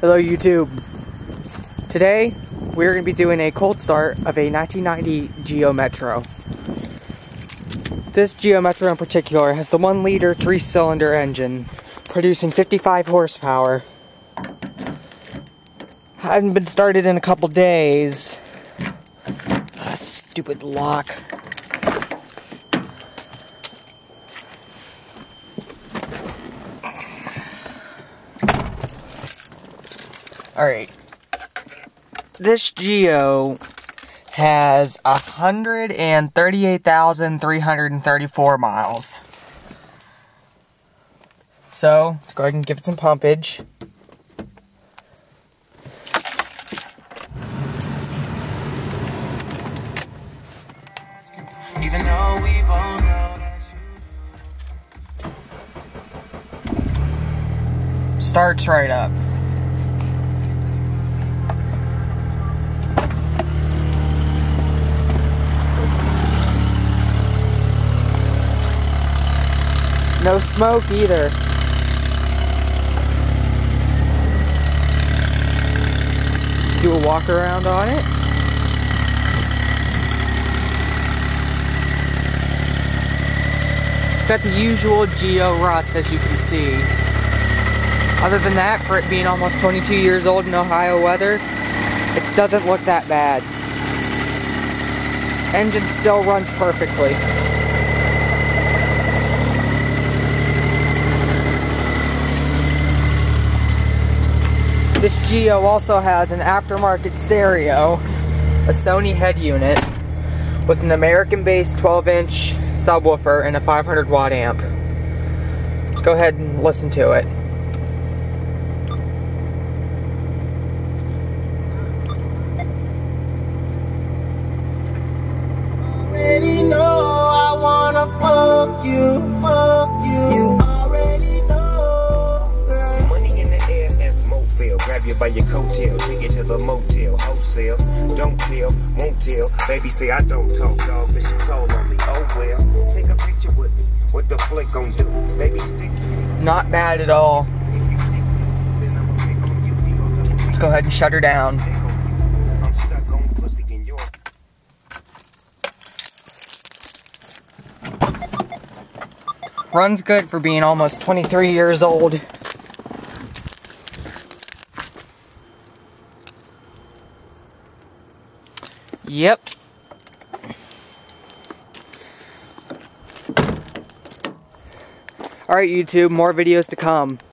Hello YouTube. Today we're going to be doing a cold start of a 1990 Geo Metro. This Geo Metro in particular has the 1-liter 3-cylinder engine producing 55 horsepower. Hadn't been started in a couple days. Stupid lock. Alright, this Geo has 138,334 miles. So, let's go ahead and give it some pumpage. Even though we both know that you... Starts right up. No smoke either. Do a walk around on it. It's got the usual Geo rust, as you can see. Other than that, for it being almost 22 years old in Ohio weather, it doesn't look that bad. Engine still runs perfectly. This Geo also has an aftermarket stereo, a Sony head unit, with an American-based 12-inch subwoofer and a 500-watt amp. Let's go ahead and listen to it. Already know I wanna fuck you. You already know, girl. Money in the air, that's Mofil. Grab you by your coattail, take it to the motel, wholesale. Don't tell, won't tell. Baby say I don't talk, dog, but she told on me. Oh well, take a picture with me. What the flick gon' do? Baby, stick to me. Not bad at all. Let's go ahead and shut her down. I'm stuck on pussy in your... Runs good for being almost 23 years old. Yep. Alright YouTube, more videos to come.